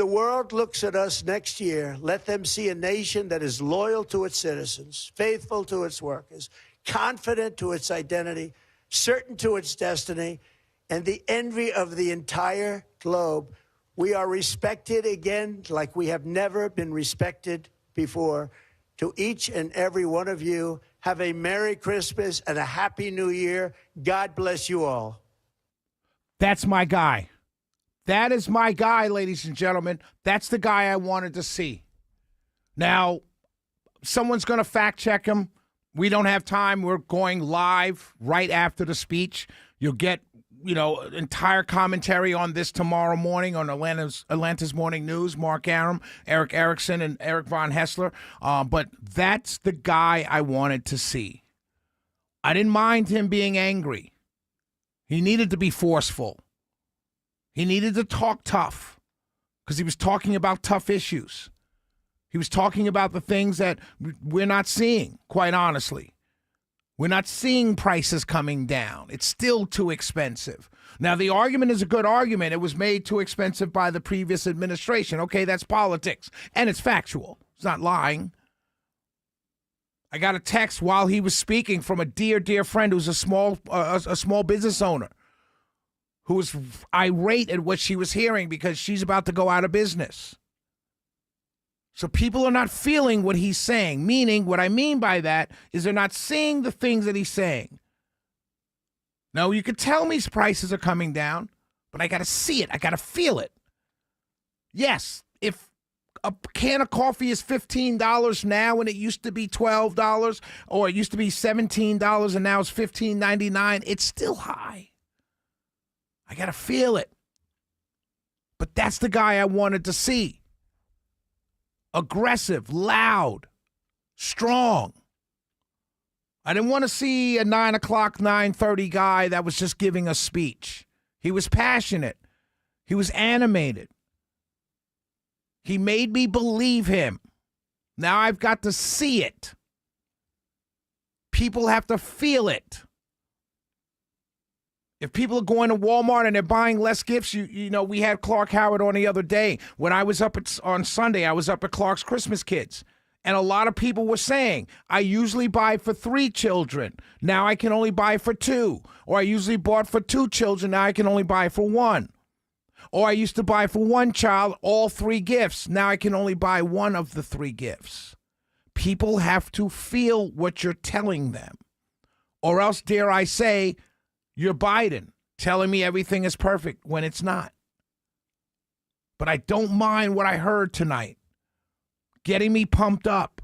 the world looks at us next year, let them see a nation that is loyal to its citizens, faithful to its workers, confident to its identity, certain to its destiny, and the envy of the entire globe. We are respected again like we have never been respected before. To each and every one of you, have a Merry Christmas and a Happy New Year. God bless you all. That's my guy. That is my guy, ladies and gentlemen. That's the guy I wanted to see. Now, someone's going to fact check him. We don't have time. We're going live right after the speech. You'll get, entire commentary on this tomorrow morning on Atlanta's Morning News. Mark Arum, Eric Erickson, and Eric Von Hessler. But that's the guy I wanted to see. I didn't mind him being angry. He needed to be forceful. He needed to talk tough because he was talking about tough issues. He was talking about the things that we're not seeing, quite honestly. We're not seeing prices coming down. It's still too expensive. Now, the argument is a good argument. It was made too expensive by the previous administration. Okay, that's politics. And it's factual. It's not lying. I got a text while he was speaking from a dear friend who's a small business owner who was irate at what she was hearing because she's about to go out of business. So people are not feeling what he's saying, meaning what I mean by that is they're not seeing the things that he's saying. Now, you could tell me prices are coming down, but I got to see it. I got to feel it. Yes, if a can of coffee is $15 now and it used to be $12, or it used to be $17 and now it's $15.99, it's still high. I got to feel it. But that's the guy I wanted to see. Aggressive, loud, strong. I didn't want to see a 9 o'clock, 9:30 guy that was just giving a speech. He was passionate. He was animated. He made me believe him. Now I've got to see it. People have to feel it. If people are going to Walmart and they're buying less gifts, we had Clark Howard on the other day. When I was up on Sunday, I was up at Clark's Christmas Kids. And a lot of people were saying, I usually buy for 3 children. Now I can only buy for 2. Or I usually bought for 2 children. Now I can only buy for 1. Or I used to buy for 1 child all 3 gifts. Now I can only buy 1 of the 3 gifts. People have to feel what you're telling them. Or else, dare I say, you're Biden telling me everything is perfect when it's not. But I don't mind what I heard tonight. Getting me pumped up.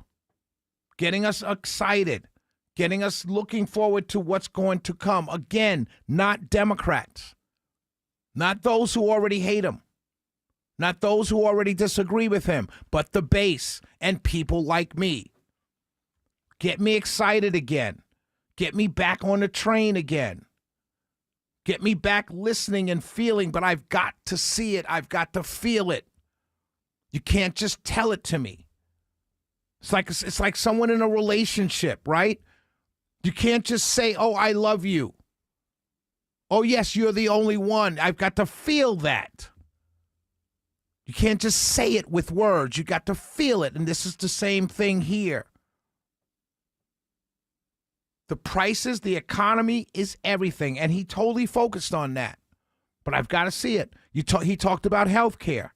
Getting us excited. Getting us looking forward to what's going to come. Again, not Democrats. Not those who already hate him. Not those who already disagree with him. But the base and people like me. Get me excited again. Get me back on the train again. Get me back listening and feeling, but I've got to see it. I've got to feel it. You can't just tell it to me. It's like someone in a relationship, right? You can't just say, oh, I love you. Oh, yes, you're the only one. I've got to feel that. You can't just say it with words. You got to feel it, and this is the same thing here. The prices, the economy is everything, and he totally focused on that. But I've got to see it. He talked about health care.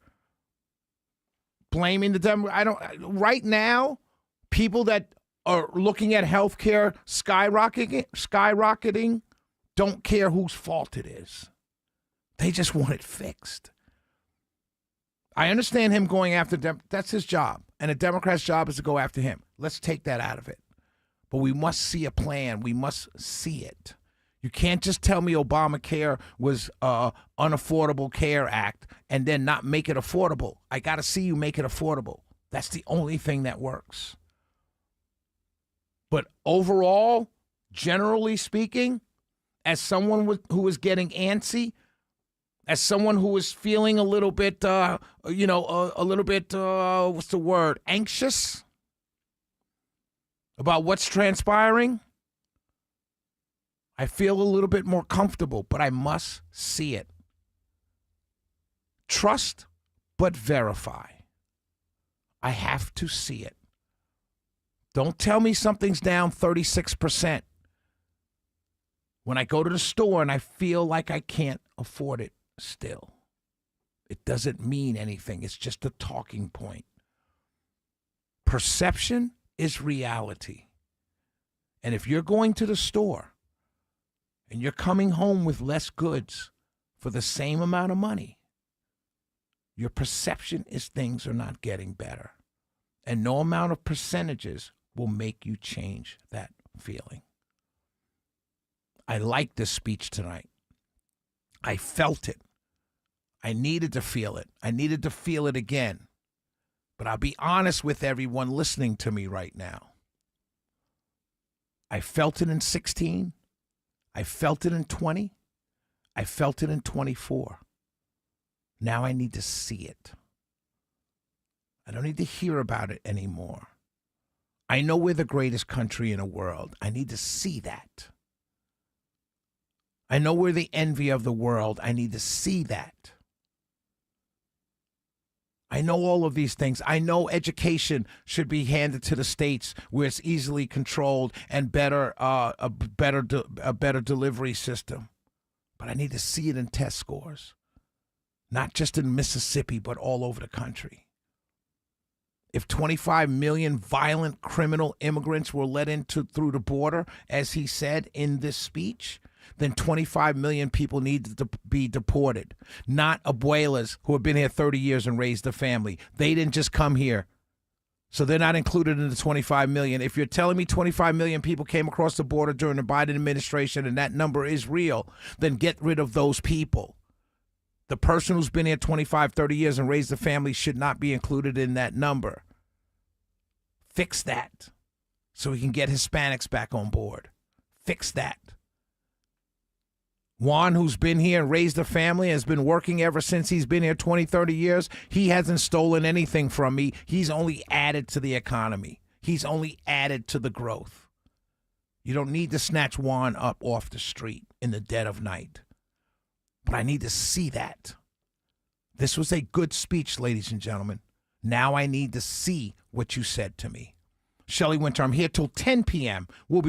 Blaming the Democrats. Right now, people that are looking at health care skyrocketing don't care whose fault it is. They just want it fixed. I understand him going after them. That's his job. And a Democrat's job is to go after him. Let's take that out of it. But we must see a plan. We must see it. You can't just tell me Obamacare was Unaffordable Care Act and then not make it affordable. I got to see you make it affordable. That's the only thing that works. But overall, generally speaking, as someone who is getting antsy, as someone who is feeling a little bit, anxious about what's transpiring, I feel a little bit more comfortable, but I must see it. Trust but verify. I have to see it. Don't tell me something's down 36% when I go to the store and I feel like I can't afford it still. It doesn't mean anything. It's just a talking point. Perception is reality. And if you're going to the store and you're coming home with less goods for the same amount of money, your perception is things are not getting better. And no amount of percentages will make you change that feeling. I liked this speech tonight. I felt it. I needed to feel it. I needed to feel it again. But I'll be honest with everyone listening to me right now. I felt it in 16. I felt it in 20. I felt it in 24. Now I need to see it. I don't need to hear about it anymore. I know we're the greatest country in the world. I need to see that. I know we're the envy of the world. I need to see that. I know all of these things. I know education should be handed to the states where it's easily controlled and a better delivery system. But I need to see it in test scores, not just in Mississippi, but all over the country. If 25 million violent criminal immigrants were let through the border, as he said in this speech, then 25 million people need to be deported. Not abuelas who have been here 30 years and raised a family. They didn't just come here. So they're not included in the 25 million. If you're telling me 25 million people came across the border during the Biden administration and that number is real, then get rid of those people. The person who's been here 25, 30 years and raised a family should not be included in that number. Fix that so we can get Hispanics back on board. Fix that. Juan, who's been here and raised a family, has been working ever since he's been here 20, 30 years. He hasn't stolen anything from me. He's only added to the economy. He's only added to the growth. You don't need to snatch Juan up off the street in the dead of night. But I need to see that. This was a good speech, ladies and gentlemen. Now I need to see what you said to me. Shelley Winter, I'm here till 10 p.m. We'll be